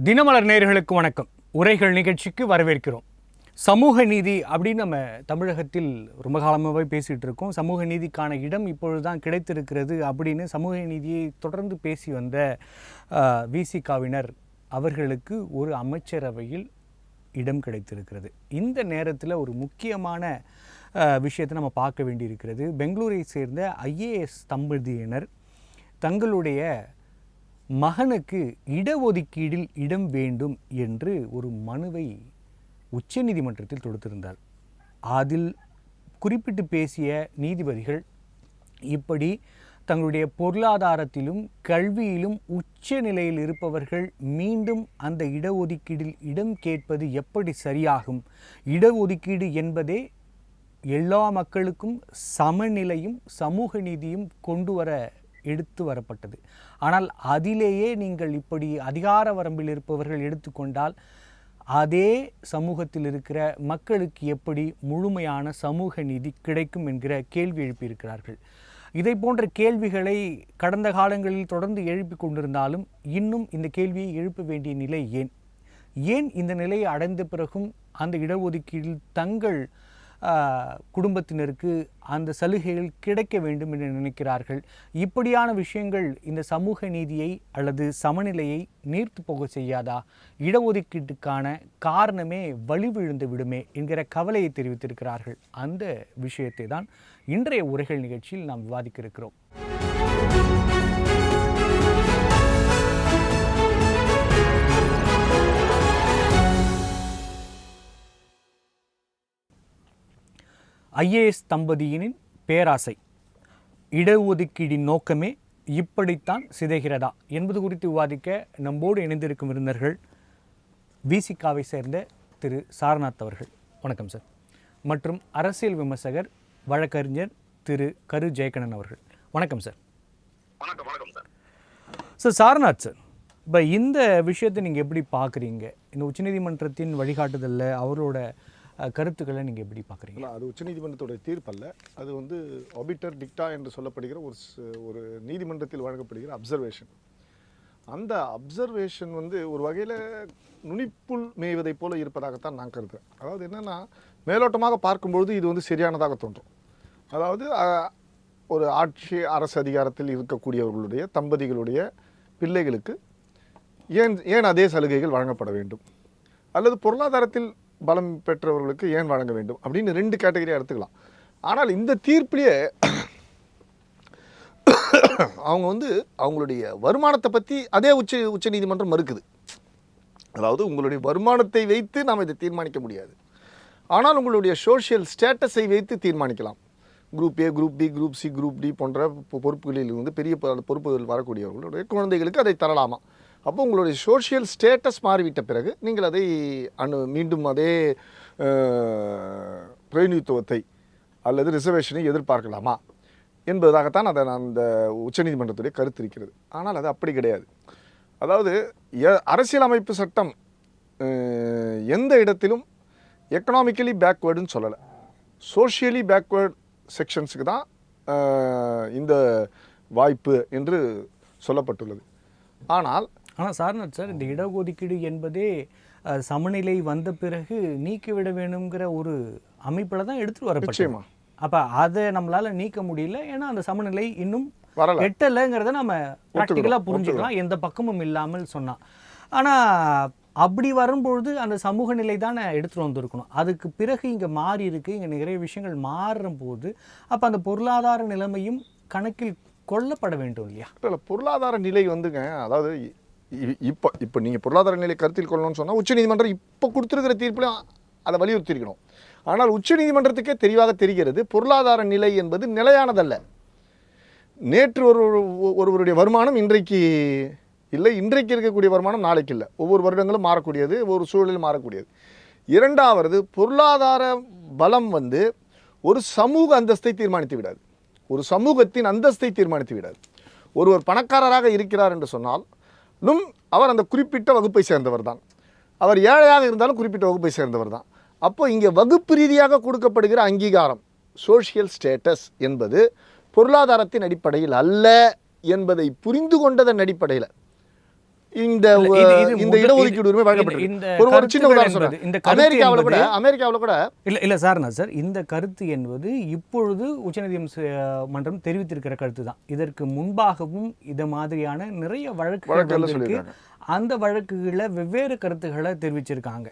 தினமலர் நேயர்களுக்கு வணக்கம். உரைகள் நிகழ்ச்சிக்கு வரவேற்கிறோம். சமூக நீதி அப்படின்னு நம்ம தமிழகத்தில் ரொம்ப காலமாகவே பேசிகிட்டு இருக்கோம். சமூக நீதிக்கான இடம் இப்பொழுது தான் கிடைத்திருக்கிறது அப்படின்னு சமூக நீதியை தொடர்ந்து பேசி வந்த விசிகாவினர் அவர்களுக்கு ஒரு அமைச்சரவையில் இடம் கிடைத்திருக்கிறது. இந்த நேரத்தில் ஒரு முக்கியமான விஷயத்தை நம்ம பார்க்க வேண்டியிருக்கிறது. பெங்களூரை சேர்ந்த ஐஏஎஸ் தம்பதியினர் தங்களுடைய மகனுக்கு இடஒதுக்கீடில் இடம் வேண்டும் என்று ஒரு மனுவை உச்சநீதிமன்றத்தில் தொடுத்திருந்தார். அதில் குறிப்பிட்டு பேசிய நீதிபதிகள் இப்படி தங்களுடைய பொருளாதாரத்திலும் கல்வியிலும் உச்ச நிலையில் இருப்பவர்கள் மீண்டும் அந்த இடஒதுக்கீடில் இடம் கேட்பது எப்படி சரியாகும்? இடஒதுக்கீடு என்பதே எல்லா மக்களுக்கும் சமநிலையும் சமூக நீதியும் கொண்டு வர எடுத்து வரப்பட்டது. ஆனால் அதிலேயே நீங்கள் இப்படி அதிகார வரம்பில் இருப்பவர்கள் எடுத்துக்கொண்டால் அதே சமூகத்தில் இருக்கிற மக்களுக்கு எப்படி முழுமையான சமூக நீதி கிடைக்கும் என்கிற கேள்வி எழுப்பியிருக்கிறார்கள். இதை போன்ற கேள்விகளை கடந்த காலங்களில் தொடர்ந்து எழுப்பி கொண்டிருந்தாலும் இன்னும் இந்த கேள்வியை எழுப்ப வேண்டிய நிலை ஏன் இந்த நிலையை அடைந்த பிறகும் அந்த இடஒதுக்கீட்டில் தங்கள் குடும்பத்தினருக்கு அந்த சலுகைகள் கிடைக்க வேண்டும் என்று நினைக்கிறார்கள்? இப்படியான விஷயங்கள் இந்த சமூக நீதியை அல்லது சமநிலையை நீர்த்து போக செய்யாதா? இடஒதுக்கீட்டுக்கான காரணமே வலிவிழுந்து விடுமே என்கிற கவலையை தெரிவித்திருக்கிறார்கள். அந்த விஷயத்தை தான் இன்றைய உரைகள் நிகழ்ச்சியில் நாம் விவாதிக்க இருக்கிறோம். ஐஏஎஸ் தம்பதியினின் பேராசை, இடஒதுக்கீடின் நோக்கமே இப்படித்தான் சிதைகிறதா என்பது குறித்து விவாதிக்க நம்மோடு இணைந்திருக்கும் விருந்தினர்கள் விசிகாவை சேர்ந்த திரு சாரநாத் அவர்கள். வணக்கம் சார். மற்றும் அரசியல் விமர்சகர் வழக்கறிஞர் திரு கரு ஜெயக்கண்ணன் அவர்கள். வணக்கம் சார். வணக்கம் சார். சார் சாரநாத் சார், இப்போ இந்த விஷயத்தை நீங்கள் எப்படி பார்க்குறீங்க? இந்த உச்சநீதிமன்றத்தின் வழிகாட்டுதலில் அவரோட கருத்துக்களை நீங்கள் எப்படி பார்க்குறீங்க? அது உச்சநீதிமன்றத்தோட தீர்ப்பல்ல, அது ஆபிட்டர் டிக்டா என்று சொல்லப்படுகிற ஒரு நீதிமன்றத்தில் வழங்கப்படுகிற அப்சர்வேஷன். அந்த அப்சர்வேஷன் ஒரு வகையில் நுனிப்புல் மேய்வதை போல இருப்பதாகத்தான் நான் கருதுறேன். அதாவது என்னென்னா, மேலோட்டமாக பார்க்கும்பொழுது இது சரியானதாக தோன்றும். அதாவது ஒரு அரசு அதிகாரத்தில் இருக்கக்கூடியவர்களுடைய தம்பதிகளுடைய பிள்ளைகளுக்கு ஏன் அதே சலுகைகள் வழங்கப்பட வேண்டும், அல்லது பொருளாதாரத்தில் பலம் பெற்றவர்களுக்கு ஏன் வழங்க வேண்டும் அப்படின்னு ரெண்டு கேட்டகரியாக எடுத்துக்கலாம். ஆனால் இந்த தீர்ப்பிலேயே அவங்க அவங்களுடைய வருமானத்தை பற்றி அதே உச்ச நீதிமன்றம் மறுக்குது. அதாவது உங்களுடைய வருமானத்தை வைத்து நாம் இதை தீர்மானிக்க முடியாது, ஆனால் உங்களுடைய சோஷியல் ஸ்டேட்டஸை வைத்து தீர்மானிக்கலாம். Group A, group B, group C, group D போன்ற பொறுப்புகளில் பெரிய பொறுப்புகள் வரக்கூடியவர்களுடைய குழந்தைகளுக்கு அதை தரலாமா? அப்போ உங்களுடைய சோஷியல் ஸ்டேட்டஸ் மாறிவிட்ட பிறகு நீங்கள் அதை மீண்டும் அதே பிரதிநிதித்துவத்தை அல்லது ரிசர்வேஷனை எதிர்பார்க்கலாமா என்பதாகத்தான் அதை அந்த உச்சநீதிமன்றத்துடைய கருத்து இருக்கிறது. ஆனால் அது அப்படி கிடையாது. அதாவது அரசியலமைப்பு சட்டம் எந்த இடத்திலும் எக்கனாமிக்கலி பேக்வேர்டுன்னு சொல்லலை, சோஷியலி பேக்வேர்டு செக்ஷன்ஸுக்கு தான் இந்த வாய்ப்பு என்று சொல்லப்பட்டுள்ளது. ஆனால் சாரநாத் சார், இந்த இடஒதுக்கீடு என்பதே சமநிலை வந்த பிறகு நீக்கிவிட வேணுங்கிற ஒரு அமைப்பில் தான் எடுத்துகிட்டு வரப்பட்டது. அப்போ அதை நம்மளால் நீக்க முடியல, ஏன்னா அந்த சமநிலை இன்னும் எட்டலைங்கிறத நம்ம ப்ராக்டிக்கலாக புரிஞ்சுக்கலாம், எந்த பக்கமும் இல்லாமல் சொன்னால். ஆனால் அப்படி வரும்பொழுது அந்த சமூக நிலை தானே எடுத்துகிட்டு வந்திருக்கணும். அதுக்கு பிறகு இங்கே மாறி இருக்குது, இங்கே நிறைய விஷயங்கள் மாறும் போது அப்போ அந்த பொருளாதார நிலைமையும் கணக்கில் கொள்ளப்பட வேண்டும் இல்லையா? இல்லை, பொருளாதார நிலை அதாவது இப்போ நீங்கள் பொருளாதார நிலை கருத்தில் கொள்ளணும்னு சொன்னால் உச்சநீதிமன்றம் இப்போ கொடுத்துருக்கிற தீர்ப்புலையும் அதை வலியுறுத்தியிருக்கணும். ஆனால் உச்சநீதிமன்றத்துக்கே தெளிவாக தெரிகிறது, பொருளாதார நிலை என்பது நிலையானதல்ல. நேற்று ஒருவருடைய வருமானம் இன்றைக்கு இல்லை, இன்றைக்கு இருக்கக்கூடிய வருமானம் நாளைக்கு இல்லை. ஒவ்வொரு வருடங்களும் மாறக்கூடியது, ஒவ்வொரு சூழலில் மாறக்கூடியது. இரண்டாவது, பொருளாதார பலம் ஒரு சமூக அந்தஸ்தை தீர்மானித்து விடாது, ஒரு சமூகத்தின் அந்தஸ்தை தீர்மானித்து விடாது. ஒருவர் பணக்காரராக இருக்கிறார் என்று சொன்னாலும் அவர் அந்த குறிப்பிட்ட வகுப்பை சேர்ந்தவர் தான், அவர் ஏழையாக இருந்தாலும் குறிப்பிட்ட வகுப்பை சேர்ந்தவர் தான். அப்போ இங்கே வகுப்பு ரீதியாக கொடுக்கப்படுகிற அங்கீகாரம், சோஷியல் ஸ்டேட்டஸ் என்பது பொருளாதாரத்தின் அடிப்படையில் அல்ல என்பதை புரிந்து கொண்டதன் அடிப்படையில் இந்த இடஒதுக்கீடு உரிமை வழங்கப்பட்டது. ஒரு சின்ன உதாரணம் சொல்றேன். அமெரிக்காவில் கூட இல்ல சார் இந்த கருத்து என்பது இப்பொழுது உச்சநீதிமன்றம் தெரிவித்திருக்கிற கருத்து தான். இதற்கு முன்பாகவும் இது மாதிரியான நிறைய வழக்குகள் அந்த வழக்குகளை வெவ்வேறு கருத்துக்களை தெரிவிச்சிருக்காங்க.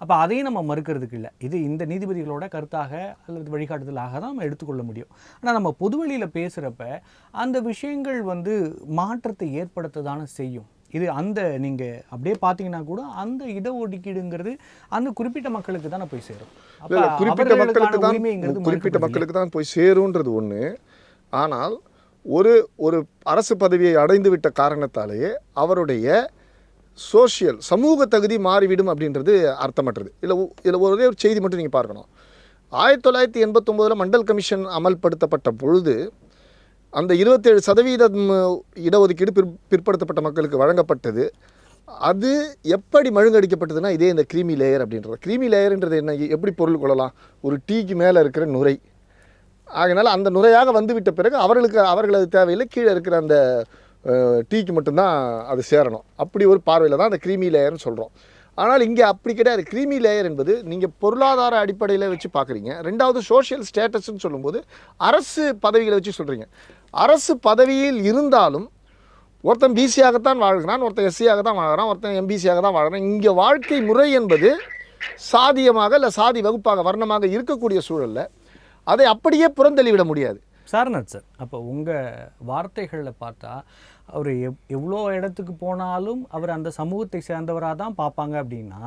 அப்போ அதையும் நம்ம மறுக்கிறதுக்கு இல்லை. இது இந்த நீதிபதிகளோட கருத்தாக அல்லது வழிகாட்டுதலாக தான் நம்ம எடுத்துக்கொள்ள முடியும். ஆனால் நம்ம பொதுவெளியில் பேசுகிறப்ப அந்த விஷயங்கள் மாற்றத்தை ஏற்படுத்ததானே செய்யும். இது நீங்கள் அப்படியே பார்த்தீங்கன்னா கூட அந்த இடஒதுக்கீடுங்கிறது அந்த குறிப்பிட்ட மக்களுக்கு தானே போய் சேரும். குறிப்பிட்ட மக்களுக்கு தான் போய் சேரும்ன்றது ஒன்று. ஆனால் ஒரு அரசு பதவியை அடைந்து விட்ட காரணத்தாலேயே அவருடைய சமூக தகுதி மாறிவிடும் அப்படின்றது அர்த்தமற்றது. இதில் ஒரே ஒரு செய்தி மட்டும் நீங்கள் பார்க்கணும். 1989 மண்டல் கமிஷன் அமல்படுத்தப்பட்ட பொழுது அந்த 27% இடஒதுக்கீடு பிற்படுத்தப்பட்ட மக்களுக்கு வழங்கப்பட்டது. அது எப்படி மழுங்கடிக்கப்பட்டதுன்னா இதே இந்த கிரீமி லேயர் அப்படின்றது. கிரீமி லேயர்ன்றது என்ன, எப்படி பொருள் கொள்ளலாம், ஒரு டீக்கு மேலே இருக்கிற நுரை. ஆகையினால அந்த நுரையாக வந்துவிட்ட பிறகு அவர்களது தேவையில்லை, கீழே இருக்கிற அந்த டீக்கு மட்டும்தான் அது சேரணும். அப்படி ஒரு பார்வையில் தான் அந்த கிரீமி லேயர்னு சொல்கிறோம். ஆனால் இங்கே அப்படி கிடையாது. கிரீமி லேயர் என்பது நீங்கள் பொருளாதார அடிப்படையில் வச்சு பார்க்குறீங்க. ரெண்டாவது சோஷியல் ஸ்டேட்டஸ்ன்னு சொல்லும்போது அரசு பதவிகளை வச்சு சொல்கிறீங்க. அரசு பதவியில் இருந்தாலும் ஒருத்தன் பிசியாகத்தான் வாழ்கிறான், ஒருத்தன் எஸ்சியாக தான் வாழ்கிறான், ஒருத்தன் எம்பிசியாக தான் வாழ்கிறான். இங்கே வாழ்க்கை முறை என்பது சாதியமாக இல்லை சாதி வகுப்பாக வர்ணமாக இருக்கக்கூடிய சூழலில் அதை அப்படியே புறந்தள்ளிவிட முடியாது. சாரநாத் சார், அப்போ உங்கள் வார்த்தைகளில் பார்த்தா அவர் எவ்வளோ இடத்துக்கு போனாலும் அவர் அந்த சமூகத்தை சேர்ந்தவராக தான் பார்ப்பாங்க அப்படின்னா,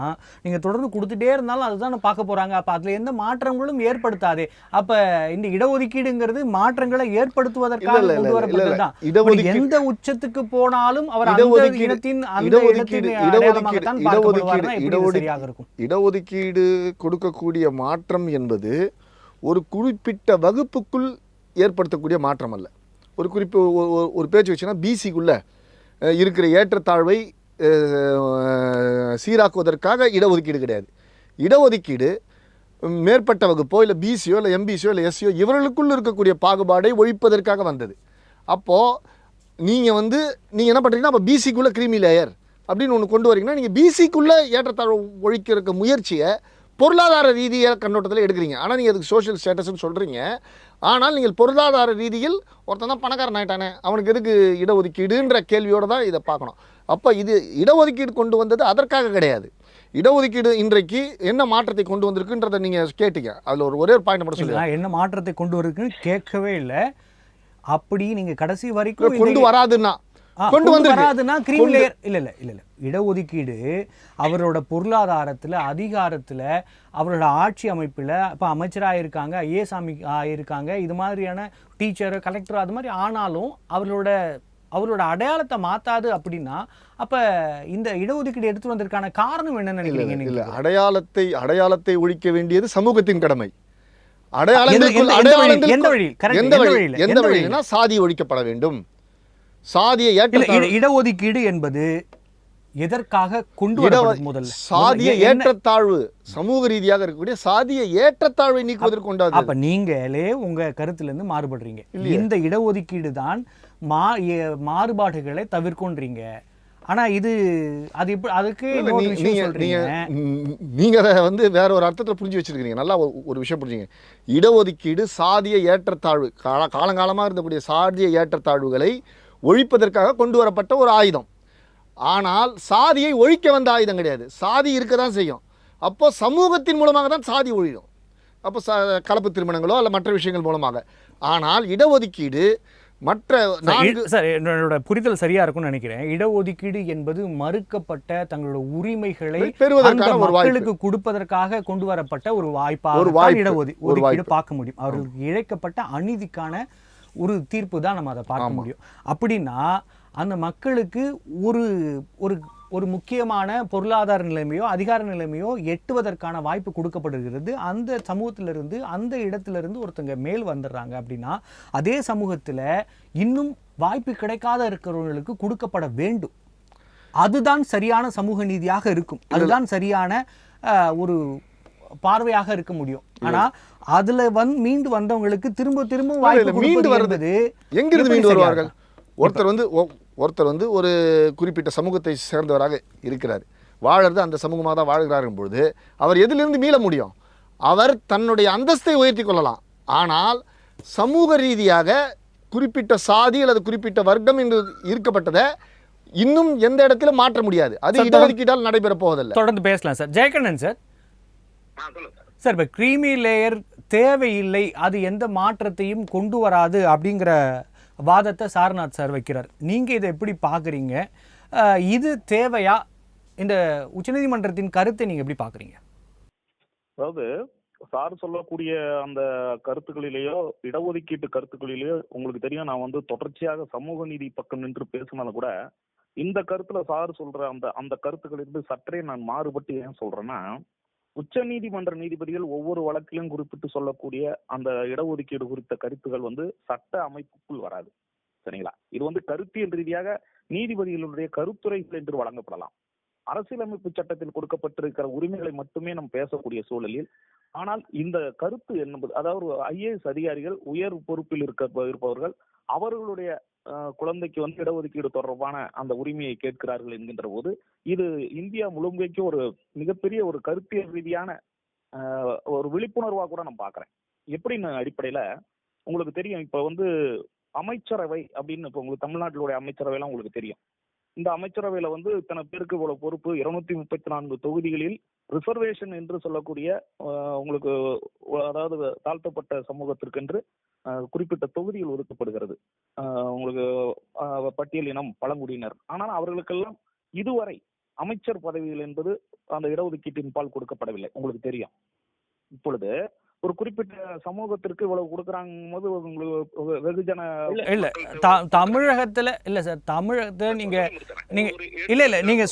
நீங்கள் தொடர்ந்து கொடுத்துட்டே இருந்தாலும் அதுதான் பார்க்க போகிறாங்க. அப்போ அதில் எந்த மாற்றங்களும் ஏற்படுத்தாதே. அப்போ இந்த இடஒதுக்கீடுங்கிறது மாற்றங்களை ஏற்படுத்துவதற்காக கொண்டு வரப்பட்டது தான். எந்த உச்சத்துக்கு போனாலும் அவர் இடஒதுக்கீடு கொடுக்கக்கூடிய மாற்றம் என்பது ஒரு குறிப்பிட்ட வகுப்புக்குள் ஏற்படுத்தக்கூடிய மாற்றம் அல்ல. ஒரு பேச்சு வச்சுன்னா பிசிக்குள்ளே இருக்கிற ஏற்றத்தாழ்வை சீராக்குவதற்காக இடஒதுக்கீடு கிடையாது. இடஒதுக்கீடு மேற்பட்ட வகுப்போ இல்லை பிசியோ இல்லை எம்பிசியோ இல்லை எஸ்சியோ இவர்களுக்குள் இருக்கக்கூடிய பாகுபாடை ஒழிப்பதற்காக வந்தது. அப்போது நீங்கள் என்ன பண்ணுறீங்கன்னா, அப்போ பிசிக்குள்ளே கிரீமி லேயர் அப்படின்னு ஒன்று கொண்டு வரீங்கன்னா, நீங்கள் பிசிக்குள்ளே ஏற்றத்தாழ்வு ஒழிக்கிறக்க முயற்சியை பொருளாதார ரீதியாக கண்ணோட்டத்தில் எடுக்கிறீங்க. ஆனால் நீங்கள் அதுக்கு சோஷியல் ஸ்டேட்டஸ்ன்னு சொல்கிறீங்க. ஆனால் நீங்கள் பொருளாதார ரீதியில் ஒருத்தன் தான் பணக்காரன் ஆகிட்டானே, அவனுக்கு எதுக்கு இடஒதுக்கீடுன்ற கேள்வியோடு தான் இதை பார்க்கணும். அப்போ இது இடஒதுக்கீடு கொண்டு வந்தது அதற்காக கிடையாது. இடஒதுக்கீடு இன்றைக்கு என்ன மாற்றத்தை கொண்டு வந்திருக்குன்றதை நீங்கள் கேட்டீங்க. அதில் ஒரே ஒரு பாயிண்ட் மட்டும் சொல்லுங்கள். என்ன மாற்றத்தை கொண்டு வருக்குன்னு கேட்கவே இல்லை. அப்படி நீங்கள் கடைசி வரைக்கும் கொண்டு வராதுன்னா கிரீமி லேயர் இல்ல இடஒதுக்கீடு அவரோட பொருளாதாரத்தில், அதிகாரத்தில், அவரோட ஆட்சி அமைப்பில் இப்போ அமைச்சராக இருக்காங்க, ஐஏஎஸ் ஆகியிருக்காங்க, இது மாதிரியான டீச்சர், கலெக்டர், அது மாதிரி ஆனாலும் அவரோட அடையாளத்தை மாற்றாது. அப்படின்னா அப்போ இந்த இடஒதுக்கீடு எடுத்து வந்ததற்கான காரணம் என்னன்னு நினைக்கிறீங்க? இல்லை, அடையாளத்தை ஒழிக்க வேண்டியது சமூகத்தின் கடமை. எந்த வழியினா சாதி ஒழிக்கப்பட வேண்டும். இடஒதுக்கீடு என்பது எதற்காக கொண்டு வரப்பட்டது? முதல்ல சாதிய ஏற்றத்தாழ்வு, சமூக ரீதியாக இருக்கக்கூடிய சாதிய ஏற்றத்தாழ்வை நீக்குவதற்கு கொண்டாது. அப்ப நீங்களே உங்க கருத்துல இருந்து மாறுபடுறீங்க. இந்த இடஒதுக்கீடு தான் மாறுபாடுகளை தவிர்க்கின்றீங்க. ஆனா அதுக்கு நீங்க வேற ஒரு அர்த்தத்தில் புரிஞ்சு வச்சிருக்கீங்க. நல்லா ஒரு விஷயம் புரிஞ்சுங்க. இடஒதுக்கீடு சாதிய ஏற்றத்தாழ்வு, காலங்காலமாக இருந்தக்கூடிய சாதிய ஏற்றத்தாழ்வுகளை ஒழிப்பதற்காக கொண்டு வரப்பட்ட ஒரு ஆயுதம். ஆனால் சாதியை ஒழிக்க வந்த ஆயுதம் கிடையாது. சாதி இருக்க தான் செய்யும். அப்போ சமூகத்தின் மூலமாக தான் சாதி ஒழியும். அப்போ கலப்பு திருமணங்களோ அல்ல மற்ற விஷயங்கள் மூலமாக. ஆனால் இடஒதுக்கீடு சார், என்னோட புரிதல் சரியா இருக்கும்னு நினைக்கிறேன். இடஒதுக்கீடு என்பது மறுக்கப்பட்ட தங்களோட உரிமைகளை மக்களுக்கு கொடுப்பதற்காக கொண்டு வரப்பட்ட ஒரு வாய்ப்பாக இடஒதுக்கீடு பார்க்க முடியும். அவர்களுக்கு இழைக்கப்பட்ட அநீதிக்கான ஒரு தீர்ப்பு தான் நம்ம அதை பார்க்க முடியும். அப்படின்னா அந்த மக்களுக்கு ஒரு முக்கியமான பொருளாதார நிலைமையோ அதிகார நிலைமையோ எட்டுவதற்கான வாய்ப்பு கொடுக்கப்படுகிறது. அந்த சமூகத்திலிருந்து, அந்த இடத்திலிருந்து ஒருத்தங்க மேல் வந்துடுறாங்க அப்படின்னா அதே சமூகத்தில் இன்னும் வாய்ப்பு கிடைக்காத இருக்கிறவங்களுக்கு கொடுக்கப்பட வேண்டும். அதுதான் சரியான சமூக நீதியாக இருக்கும். அதுதான் சரியான ஒரு பார்வையாக இருக்க முடியும். ஆனா அதுல மீண்டு வந்தவங்களுக்கு திரும்ப வாய்ப்பு மீண்டு வருவது எங்கிருந்து மீண்டு வருவார்கள்? ஒருத்தர் ஒருத்தர் வந்து ஒரு குறிப்பிட்ட சமூகத்தை சேர்ந்தவராக இருக்கிறார், வாழறது அந்த சமூகமாக தான் வாழ்கிறார்கள் பொழுது அவர் எதிலிருந்து மீள முடியும்? அவர் தன்னுடைய அந்தஸ்தை உயர்த்தி கொள்ளலாம். ஆனால் சமூக ரீதியாக குறிப்பிட்ட சாதி அல்லது குறிப்பிட்ட வர்க்கம் என்று இருக்கப்பட்டதை இன்னும் எந்த இடத்துல மாற்ற முடியாது. அது இடஒதுக்கீட்டால் நடைபெற போவதில்லை. தொடர்ந்து பேசலாம் சார். ஜெயகண்ணன் சார். சார், இப்போ க்ரீமி லேயர் தேவையில்லை, அது எந்த மாற்றத்தையும் கொண்டு வராது அப்படிங்கிற வாதத்தை சாரநாத் சார் வைக்கிறார். நீங்கள் இதை எப்படி பார்க்குறீங்க? இது தேவையா? இந்த உச்சநீதிமன்றத்தின் கருத்தை நீங்கள் எப்படி பார்க்குறீங்க? அதாவது சார் சொல்லக்கூடிய அந்த கருத்துக்களிலேயோ இடஒதுக்கீட்டு கருத்துக்களிலேயோ உங்களுக்கு தெரியும், நான் வந்து தொடர்ச்சியாக சமூக நீதி பக்கம் நின்று பேசினாலும் கூட இந்த கருத்துல சார் சொல்ற அந்த அந்த கருத்துக்களிலிருந்து சற்றே நான் மாறுபட்டு ஏன் சொல்றேன்னா, உச்ச நீதிமன்ற நீதிபதிகள் ஒவ்வொரு வழக்கிலும் குறிப்பிட்டு சொல்லக்கூடிய அந்த இடஒதுக்கீடு குறித்த கருத்துகள் வந்து சட்ட அமைப்புக்குள் வராது. சரிங்களா? இது வந்து கருத்தியல் ரீதியாக நீதிபதிகளுடைய கருத்துரைகள் என்று வழங்கப்படலாம். அரசியலமைப்பு சட்டத்தில் கொடுக்கப்பட்டிருக்கிற உரிமைகளை மட்டுமே நாம் பேசக்கூடிய சூழலில், ஆனால் இந்த கருத்து என்பது, அதாவது ஐஏஎஸ் அதிகாரிகள் உயர் பொறுப்பில் இருப்பவர்கள் அவர்களுடைய குழந்தைக்கு வந்து இடஒதுக்கீடு தொடர்பான அந்த உரிமையை கேட்கிறார்கள் என்கின்ற போது, இது இந்தியா முழுமைக்கு ஒரு மிகப்பெரிய ஒரு கருத்தியல் ரீதியான ஒரு விழிப்புணர்வா கூட நான் பாக்குறேன். எப்படின்னு அடிப்படையில உங்களுக்கு தெரியும், இப்ப வந்து அமைச்சரவை அப்படின்னு இப்ப உங்களுக்கு தமிழ்நாட்டிலுடைய அமைச்சரவை எல்லாம் உங்களுக்கு தெரியும். இந்த அமைச்சரவையில வந்து இத்தனை பேருக்கு இவ்வளவு பொறுப்பு, 234 தொகுதிகளில் ரிசர்வேஷன் என்று சொல்லக்கூடிய உங்களுக்கு அதாவது தாழ்த்தப்பட்ட சமூகத்திற்கு என்று குறிப்பிட்ட தொகுதிகள் ஒதுக்கப்படுகிறது. உங்களுக்கு பட்டியல் இனம், பழங்குடியினர். ஆனால் அவர்களுக்கெல்லாம் இதுவரை அமைச்சர் பதவிகள் என்பது அந்த இடஒதுக்கீட்டின் பால் கொடுக்கப்படவில்லை. உங்களுக்கு தெரியும். இப்பொழுது ஒரு குறிப்பிட்ட சமூகத்திற்கு இவ்வளவு கொடுக்குறாங்க போது உங்களுக்கு வெகுஜன இல்ல தமிழகத்துல இல்ல சார், தமிழகத்துல நீங்க இல்ல நீங்க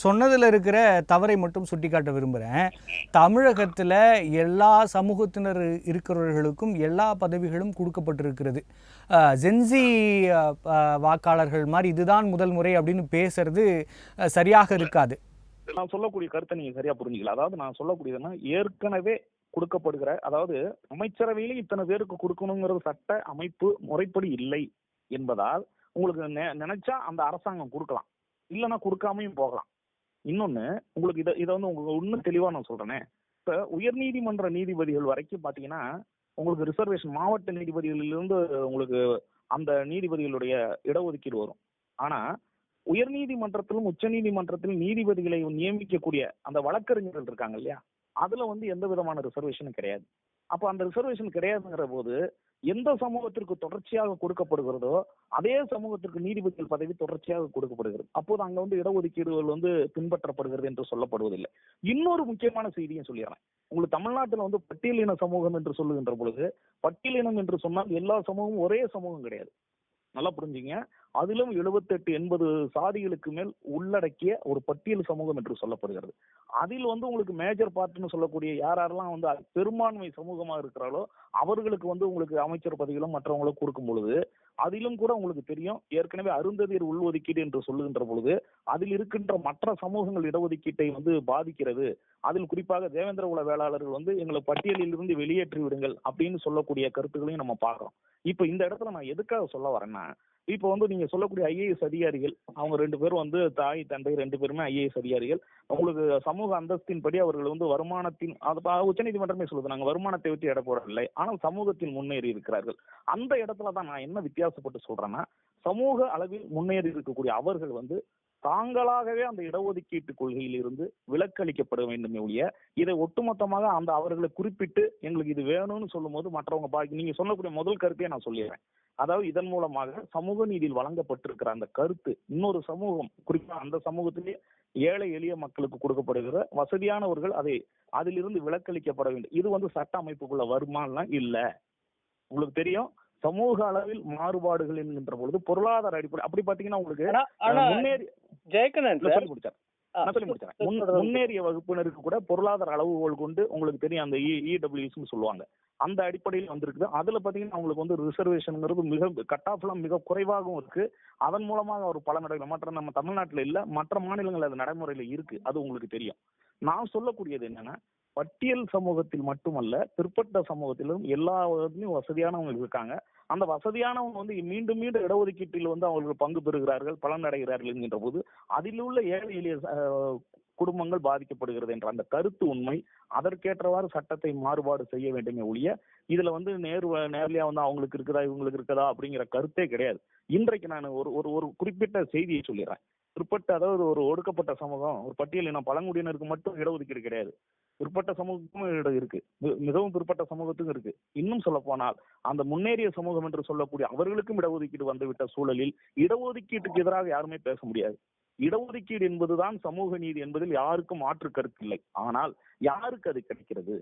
சொன்னதுல இருக்கிற தவறை மட்டும் சுட்டிக்காட்ட விரும்புறேன். தமிழகத்துல எல்லா சமூகத்தினர் இருக்கிறவர்களுக்கும் எல்லா பதவிகளும் கொடுக்கப்பட்டிருக்கிறது. ஜென்சி வாக்காளர்கள் மாதிரி இதுதான் முதல் முறை அப்படின்னு பேசுறது சரியாக இருக்காது. நான் சொல்லக்கூடிய கருத்தை நீங்க சரியா புரிஞ்சுக்கல. அதாவது நான் சொல்லக்கூடியதுன்னா, ஏற்கனவே கொடுக்கப்படுகிற, அதாவது அமைச்சரவையில இத்தனை பேருக்கு கொடுக்கணுங்கிறது சட்ட அமைப்பு முறைப்படி இல்லை என்பதால் உங்களுக்கு நினைச்சா அந்த அரசாங்கம் கொடுக்கலாம், இல்லைன்னா கொடுக்காமையும் போகலாம். இன்னொன்னு உங்களுக்கு இதை வந்து உங்களுக்கு இன்னும் தெளிவா நான் சொல்றேனே, இப்ப உயர்நீதிமன்ற நீதிபதிகள் வரைக்கும் பாத்தீங்கன்னா உங்களுக்கு ரிசர்வேஷன், மாவட்ட நீதிபதிகளிலிருந்து உங்களுக்கு அந்த நீதிபதிகளுடைய இடஒதுக்கீடு வரும். ஆனா உயர்நீதிமன்றத்திலும் உச்ச நீதிமன்றத்திலும் நீதிபதிகளை நியமிக்கக்கூடிய அந்த வழக்கறிஞர்கள் இருக்காங்க இல்லையா, அதுல வந்து எந்த விதமான ரிசர்வேஷனும் கிடையாது. அப்ப அந்த ரிசர்வேஷன் கிடையாதுங்கிற போது எந்த சமூகத்திற்கு தொடர்ச்சியாக கொடுக்கப்படுகிறதோ அதே சமூகத்திற்கு நீதிபதிகள் பதவி தொடர்ச்சியாக கொடுக்கப்படுகிறது. அப்போது அங்க வந்து இடஒதுக்கீடுகள் வந்து பின்பற்றப்படுகிறது என்று சொல்லப்படுவதில்லை. இன்னொரு முக்கியமான செய்தியும் சொல்லிடுறேன். உங்களுக்கு தமிழ்நாட்டில் வந்து பட்டியலின சமூகம் என்று சொல்லுகின்ற பொழுது, பட்டியலினம் என்று சொன்னால் எல்லா சமூகமும் ஒரே சமூகம் கிடையாது. நல்லா புரிஞ்சுங்க. அதிலும் 78-80 சாதிகளுக்கு மேல் உள்ளடக்கிய ஒரு பட்டியல் சமூகம் என்று சொல்லப்படுகிறது. அதில் வந்து உங்களுக்கு மேஜர் பார்ட்னு சொல்லக்கூடிய யாரெல்லாம் வந்து பெரும்பான்மை சமூகமாக இருக்கிறாரோ அவர்களுக்கு வந்து உங்களுக்கு அமைச்சர் பதவிகளும் மற்றவங்களும் கொடுக்கும் பொழுது, அதிலும் கூட உங்களுக்கு தெரியும், ஏற்கனவே அருந்ததியர் உள்ஒதுக்கீடு என்று சொல்லுகின்ற பொழுது அதில் இருக்கின்ற மற்ற சமூகங்கள் இடஒதுக்கீட்டை வந்து பாதிக்கிறது. அதில் குறிப்பாக தேவேந்திர குல வேளாளர்கள் வந்து எங்களை பட்டியலில் இருந்து வெளியேற்றி விடுங்கள் அப்படின்னு சொல்லக்கூடிய கருத்துக்களையும் நம்ம பார்க்கிறோம். இப்ப இந்த இடத்துல நான் எதுக்காக சொல்ல வரேன்னா, இப்ப வந்து நீங்க சொல்லக்கூடிய ஐஏஎஸ் அதிகாரிகள், அவங்க 2 பேரும் வந்து தாய் தந்தை 2 பேருமே ஐஏஎஸ் அதிகாரிகள். உங்களுக்கு சமூக அந்தஸ்தின்படி அவர்கள் வந்து வருமானத்தின், உச்சநீதிமன்றமே சொல்லுது, நாங்க வருமானத்தை விட்டு எடை போடவில்லை, ஆனால் சமூகத்தில் முன்னேறி இருக்கிறார்கள். அந்த இடத்துலதான் நான் என்ன வித்தியாசப்பட்டு சொல்றேன்னா, சமூக அளவில் முன்னேறி இருக்கக்கூடிய அவர்கள் வந்து தாங்களாகவே அந்த இடஒதுக்கீட்டு கொள்கையில் இருந்து விலக்களிக்கப்பட வேண்டும் ஒழிய, இதை ஒட்டுமொத்தமாக அந்த அவர்களை குறிப்பிட்டு எங்களுக்கு இது வேணும்னு சொல்லும் போது மற்றவங்க பாக்கி, நீங்க சொல்லக்கூடிய முதல் கருத்தையே நான் சொல்லிடுறேன். அதாவது இதன் மூலமாக சமூக நீதியில் வழங்கப்பட்டிருக்கிற அந்த கருத்து இன்னொரு சமூகம், குறிப்பா அந்த சமூகத்திலே ஏழை எளிய மக்களுக்கு கொடுக்கப்படுகிற வசதியானவர்கள் அதை அதிலிருந்து விலக்களிக்கப்பட வேண்டும். இது வந்து சட்ட அமைப்புக்குள்ள வருமானம் இல்ல. உங்களுக்கு தெரியும், சமூக அளவில் மாறுபாடுகள் என்கின்ற பொழுது பொருளாதார அடிப்படை அப்படி பாத்தீங்கன்னா உங்களுக்கு முன்னேறி முன்னேறிய வகுப்பினருக்கு கூட பொருளாதார அளவுகோல் கொண்டு உங்களுக்கு தெரியும் அந்த இடபிள்யூஎஸ் சொல்லுவாங்க, அந்த அடிப்படையில் வந்திருக்குது. அதுல பாத்தீங்கன்னா அவங்களுக்கு வந்து ரிசர்வேஷன்ங்கிறது மிக கட் ஆஃப்லாம் மிக குறைவாகவும் இருக்கு. அதன் மூலமாக ஒரு பல நடைகள் மற்ற நம்ம தமிழ்நாட்டுல இல்ல, மற்ற மாநிலங்கள் அது நடைமுறையில இருக்கு. அது உங்களுக்கு தெரியும். நான் சொல்லக்கூடியது என்னன்னா, பட்டியல் சமூகத்தில் மட்டுமல்ல, பிற்பட்ட சமூகத்திலும் எல்லா வகையிலும் வசதியானவங்க இருக்காங்க. அந்த வசதியானவங்க வந்து மீண்டும் மீண்டும் இடஒதுக்கீட்டில் வந்து அவர்கள் பங்கு பெறுகிறார்கள், பலன் அடைகிறார்கள் என்கின்ற போது அதில் உள்ள ஏழை எளிய குடும்பங்கள் பாதிக்கப்படுகிறது என்ற அந்த கருத்து உண்மை. அதற்கேற்றவாறு சட்டத்தை மாறுபாடு செய்ய வேண்டுமே ஒழிய இதுல வந்து நேர்லையா வந்து அவங்களுக்கு இருக்குதா இவங்களுக்கு இருக்குதா அப்படிங்கிற கருத்தே கிடையாது. இன்றைக்கு நான் ஒரு குறிப்பிட்ட செய்தியை சொல்லிடுறேன். பிற்பட்ட, அதாவது ஒரு ஒடுக்கப்பட்ட சமூகம், ஒரு பட்டியலின பழங்குடியினருக்கு மட்டும் இடஒதுக்கீடு கிடையாது, பிற்பட்ட சமூகத்துக்கும் இடம் இருக்கு, மிகவும் பிற்பட்ட சமூகத்துக்கும் இருக்கு. இன்னும் சொல்ல போனால் அந்த முன்னேறிய சமூகம் என்று சொல்லக்கூடிய அவர்களுக்கும் இடஒதுக்கீடு வந்துவிட்ட சூழலில் இடஒதுக்கீட்டுக்கு எதிராக யாருமே பேச முடியாது. இடஒதுக்கீடு என்பதுதான் சமூக நீதி என்பதில் யாருக்கும் மாற்று கருத்து இல்லை. ஆனால் யாருக்கு அது கிடைக்கிறது?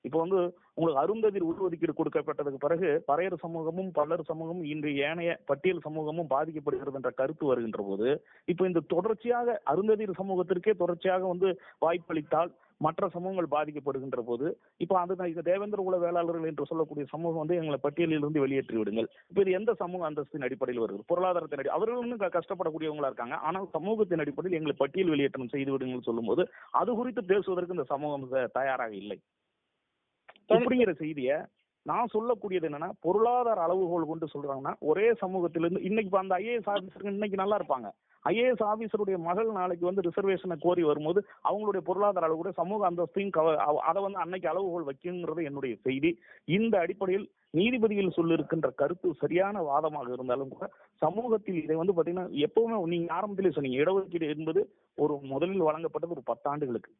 இப்ப வந்து உங்களுக்கு அருந்ததிர் உள்ஒதுக்கீடு கொடுக்கப்பட்டதுக்கு பிறகு பறையர் சமூகமும் பல்லர் சமூகமும் இன்று ஏனைய பட்டியல் சமூகமும் பாதிக்கப்படுகிறது என்ற கருத்து வருகின்ற போது, இப்ப இந்த தொடர்ச்சியாக அருந்ததிர் சமூகத்திற்கே தொடர்ச்சியாக வந்து வாய்ப்பளித்தால் மற்ற சமூகங்கள் பாதிக்கப்படுகின்ற போது, இப்ப அது தேவேந்திர குல வேளாளர்கள் என்று சொல்லக்கூடிய சமூகம் வந்து எங்களை பட்டியலில் இருந்து வெளியேற்றி விடுங்கள். இப்ப இது எந்த சமூக அந்தஸ்தின் அடிப்படையில் வருது? பொருளாதாரத்தின் அடி அவர்களும் கஷ்டப்படக்கூடியவங்களா இருக்காங்க. ஆனால் சமூகத்தின் அடிப்படையில் எங்களை பட்டியல் வெளியேற்றம் செய்து விடுங்கள் சொல்லும் போது அது குறித்து பேசுவதற்கு இந்த சமூகம் தயாராக இல்லை. இப்படிங்கிற செய்திய நான் சொல்லக்கூடியது என்னன்னா, பொருளாதார அளவுகோல் கொண்டு சொல்றாங்கன்னா, ஒரே சமூகத்திலிருந்து இன்னைக்கு அந்த ஐஏஎஸ் ஆபீசருக்கு இன்னைக்கு நல்லா இருப்பாங்க, ஐஏஎஸ் ஆபீசருடைய மகள் நாளைக்கு வந்து ரிசர்வேஷனை கோரி வரும்போது அவங்களுடைய பொருளாதார அளவு கூட சமூக அந்தஸ்தையும் அதை வந்து அன்னைக்கு அளவுகோல் வைக்குங்கிறது என்னுடைய செய்தி. இந்த அடிப்படையில் நீதிபதிகள் சொல்லிருக்கின்ற கருத்து சரியான வாதமாக இருந்தாலும் கூட சமூகத்தில் இதை வந்து பாத்தீங்கன்னா, எப்பவுமே நீங்க ஆரம்பத்திலே சொன்னீங்க, இடஒதுக்கீடு என்பது ஒரு முதலில் வழங்கப்பட்டது ஒரு 10 ஆண்டுகளுக்கு.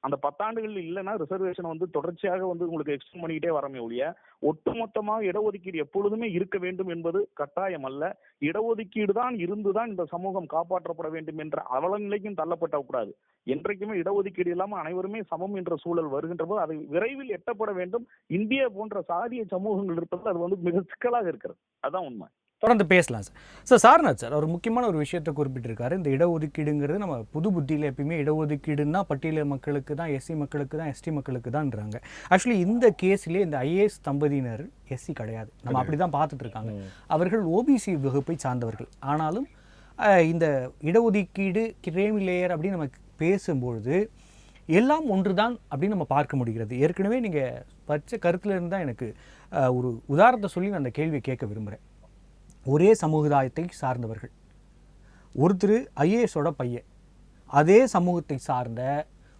அந்த 10 ஆண்டுகள் இல்லைன்னா ரிசர்வேஷன் வந்து தொடர்ச்சியாக வந்து உங்களுக்கு எக்ஸ்டெண்ட் பண்ணிக்கிட்டே வரமே ஒழிய ஒட்டுமொத்தமாக இடஒதுக்கீடு எப்பொழுதுமே இருக்க வேண்டும் என்பது கட்டாயம் அல்ல. இடஒதுக்கீடு தான் இருந்துதான் இந்த சமூகம் காப்பாற்றப்பட வேண்டும் என்ற அவல நிலைக்கும் தள்ளப்பட்ட கூடாது. என்றைக்குமே இடஒதுக்கீடு இல்லாமல் அனைவருமே சமம் என்ற சூழல் வருகின்ற போது அதை விரைவில் எட்டப்பட வேண்டும். இந்தியா போன்ற சாதிய சமூகங்கள் இருப்பது அது வந்து மிக சிக்கலாக இருக்கிறது. அதுதான் உண்மை. தொடர்ந்து பேசலாம் சார். சார்நாத் சார் ஒரு முக்கியமான ஒரு விஷயத்தை குறிப்பிட்டிருக்காரு. இந்த இடஒதுக்கீடுங்கிறது நம்ம புது புத்தியில் எப்பயுமே இடஒதுக்கீடுன்னா பட்டியல மக்களுக்கு தான், எஸ்சி மக்களுக்கு தான், எஸ்டி மக்களுக்கு தான்ன்றாங்க. ஆக்சுவலி இந்த கேஸ்லேயே இந்த ஐஏஎஸ் தம்பதியினர் எஸ்சி கிடையாது, நம்ம அப்படி தான் பார்த்துட்டு இருக்காங்க. அவர்கள் ஓபிசி வகுப்பை சார்ந்தவர்கள். ஆனாலும் இந்த இடஒதுக்கீடு கிரேமி லேயர் அப்படின்னு நம்ம பேசும்பொழுது எல்லாம் ஒன்று தான் அப்படின்னு நம்ம பார்க்க முடிகிறது. ஏற்கனவே நீங்கள் பச்சை கருத்தில் இருந்தால் எனக்கு ஒரு உதாரணத்தை சொல்லி நான் அந்த கேள்வியை கேட்க விரும்புகிறேன். ஒரே சமுதாயத்தை சார்ந்தவர்கள், ஒருத்தர் ஐஏஎஸோட பையன், அதே சமூகத்தை சார்ந்த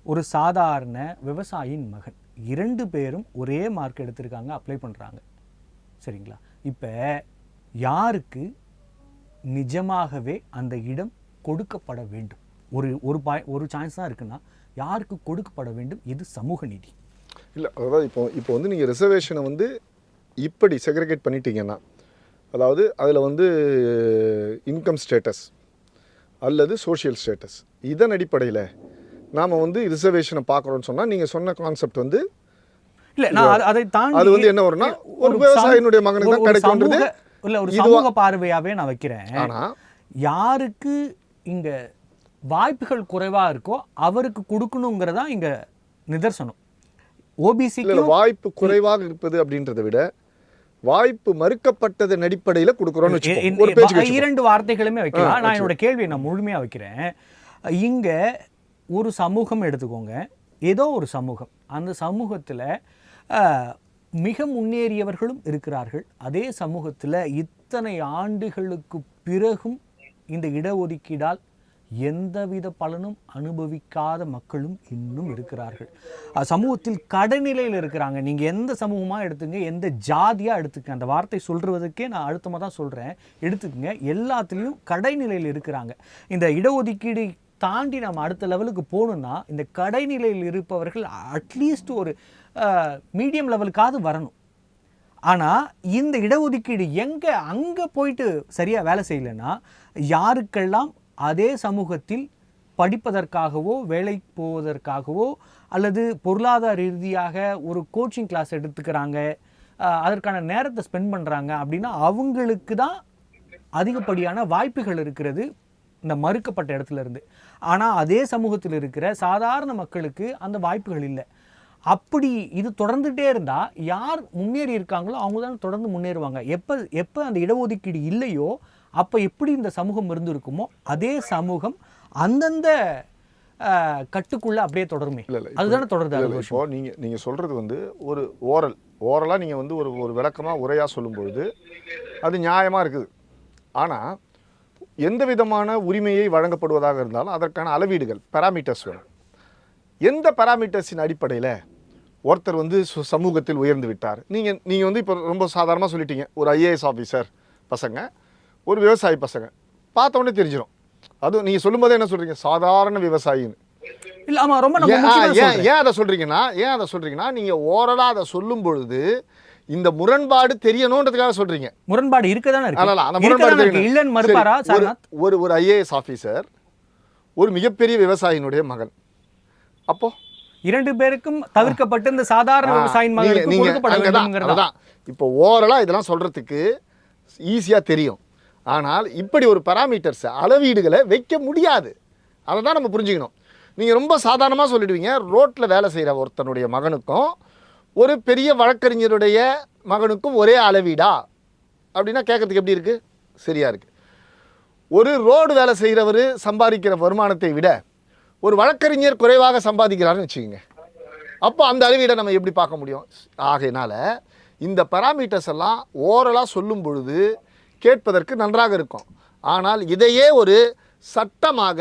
ஒரு சாதாரண விவசாயியின் மகன், 2 பேரும் ஒரே மார்க் எடுத்திருக்காங்க, அப்ளை பண்ணுறாங்க. சரிங்களா? இப்போ யாருக்கு நிஜமாகவே அந்த இடம் கொடுக்கப்பட வேண்டும்? ஒரு சான்ஸ் தான் இருக்குன்னா யாருக்கு கொடுக்கப்பட வேண்டும்? இது சமூக நீதி இல்லை. அதாவது இப்போ வந்து நீங்கள் ரிசர்வேஷனை வந்து இப்படி செக்ரிகேட் பண்ணிட்டீங்கன்னா, அதாவது அதில் வந்து இன்கம் ஸ்டேட்டஸ் அல்லது சோஷியல் ஸ்டேட்டஸ் இதன் அடிப்படையில் நாம் வந்து ரிசர்வேஷனை பார்க்குறோன்னு சொன்னால், நீங்கள் சொன்ன கான்செப்ட் வந்து இல்லை. நான் அதை தாண்டி அது வந்து என்ன வரும்னா, ஒரு விவசாயினுடைய மகனுக்கு தான் கிடைக்கும்ன்றது இல்லை, ஒரு சமூக பார்வையாகவே நான் வைக்கிறேன். ஆனால் யாருக்கு இங்கே வாய்ப்புகள் குறைவாக இருக்கோ அவருக்கு கொடுக்கணுங்கிறதா இங்கே நிதர்சனம். ஓபிசிக்கு வாய்ப்பு குறைவாக இருப்பது அப்படின்றத விட வாய்ப்பு மறுக்கப்பட்டதன் அடிப்படையில் கொடுக்குறோன்னு 2 வார்த்தைகளுமே வைக்கலாம். நான் என்னோட கேள்வியை நான் முழுமையாக வைக்கிறேன். இங்கே ஒரு சமூகம் எடுத்துக்கோங்க, ஏதோ ஒரு சமூகம், அந்த சமூகத்தில் மிக முன்னேறியவர்களும் இருக்கிறார்கள். அதே சமூகத்தில் இத்தனை ஆண்டுகளுக்கு பிறகும் இந்த இடஒதுக்கீடால் எந்தவித பலனும் அனுபவிக்காத மக்களும் இன்னும் இருக்கிறார்கள். சமூகத்தில் கடைநிலையில் இருக்கிறாங்க. நீங்கள் எந்த சமூகமாக எடுத்துங்க, எந்த ஜாதியாக எடுத்துக்க, அந்த வார்த்தை சொல்கிறதுக்கே நான் அழுத்தமாக தான் சொல்கிறேன், எடுத்துக்கங்க, எல்லாத்துலேயும் கடைநிலையில் இருக்கிறாங்க. இந்த இடஒதுக்கீடு தாண்டி நம்ம அடுத்த லெவலுக்கு போகணுன்னா இந்த கடைநிலையில் இருப்பவர்கள் அட்லீஸ்ட் ஒரு மீடியம் லெவலுக்காவது வரணும். ஆனால் இந்த இடஒதுக்கீடு அங்கே போயிட்டு சரியாக வேலை செய்யலைன்னா யாருக்கெல்லாம் அதே சமூகத்தில் படிப்பதற்காகவோ வேலைக்கு போவதற்காகவோ அல்லது பொருளாதார ரீதியாக ஒரு கோச்சிங் கிளாஸ் எடுத்துக்கிறாங்க, அதற்கான நேரத்தை ஸ்பெண்ட் பண்ணுறாங்க அப்படின்னா அவங்களுக்கு தான் அதிகப்படியான வாய்ப்புகள் இருக்கிறது இந்த மறுக்கப்பட்ட இடத்துல இருந்து. ஆனால் அதே சமூகத்தில் இருக்கிற சாதாரண மக்களுக்கு அந்த வாய்ப்புகள் இல்லை. அப்படி இது தொடர்ந்துகிட்டே இருந்தால் யார் முன்னேறி இருக்காங்களோ அவங்க தான் தொடர்ந்து முன்னேறுவாங்க. எப்போ அந்த இடஒதுக்கீடு இல்லையோ அப்போ எப்படி இந்த சமூகம் இருந்திருக்குமோ அதே சமூகம் அந்தந்த கட்டுக்குள்ள அப்படியே தொடருமே. இல்ல, இல்ல. அதுதானே தொடருது. இல்ல, இப்போ நீங்க சொல்றது வந்து ஒரு ஓரலா நீங்க வந்து ஒரு விளக்கமா உரையா சொல்லும்பொழுது அது நியாயமா இருக்குது. ஆனா எந்த விதமான உரிமையை வழங்கப்படுவதாக இருந்தாலும் அதற்கான அளவீடுகள் பாராமீட்டர்ஸ் வேணும். எந்த பாராமீட்டர்ஸின் அடிப்படையில் ஒருத்தர் வந்து சமூகத்தில் உயர்ந்து விட்டார்? நீங்க வந்து இப்போ ரொம்ப சாதாரணமாக சொல்லிட்டீங்க, ஒரு ஐஏஎஸ் ஆஃபீஸர் பசங்க, ஒரு விவசாயி பசங்க பார்த்த உடனே தெரிஞ்சிடும். அதுவும் நீங்கள் சொல்லும்போதே என்ன சொல்றீங்க, சாதாரண விவசாயின்னு. இல்ல, ஆமா, ரொம்ப ஏன் அதை சொல்றீங்கன்னா நீங்க ஓரலா அதை சொல்லும் பொழுது இந்த முரண்பாடு தெரியணும்ன்றதுக்காக சொல்றீங்க. முரண்பாடு இருக்கதானே அந்த முரண்பாடு இல்லன்னு மறுப்பாரா? ஒரு ஐஏஎஸ் ஆஃபீஸர் ஒரு மிகப்பெரிய விவசாயினுடைய மகன். அப்போ 2 பேருக்கும் தவிர்க்கப்பட்டு இந்த சாதாரண விவசாயியின் மகனுக்கு கொடுக்கப்பட வேண்டும்ங்கறதா. இப்போ ஓரலா இதெல்லாம் சொல்றதுக்கு ஈஸியா தெரியும். ஆனால் இப்படி ஒரு பாராமீட்டர்ஸ் அளவீடுகளை வைக்க முடியாது. அதை தான் நம்ம புரிஞ்சுக்கணும். நீங்க ரொம்ப சாதாரணமாக சொல்லிடுவீங்க, ரோட்டில் வேலை செய்கிற ஒருத்தனுடைய மகனுக்கும் ஒரு பெரிய வழக்கறிஞருடைய மகனுக்கும் ஒரே அளவீடா அப்படின்னா கேட்கறதுக்கு எப்படி இருக்கு? சரியா இருக்கு. ஒரு ரோடு வேலை செய்கிறவர் சம்பாதிக்கிற வருமானத்தை விட ஒரு வழக்கறிஞர் குறைவாக சம்பாதிக்கிறாருன்னு வச்சுக்கோங்க. அப்போ அந்த அளவீடை நம்ம எப்படி பார்க்க முடியும்? ஆகையினால இந்த பாராமீட்டர்ஸ் எல்லாம் ஓரலாக சொல்லும் பொழுது கேட்பதற்கு நன்றாக இருக்கும். ஆனால் இதையே ஒரு சட்டமாக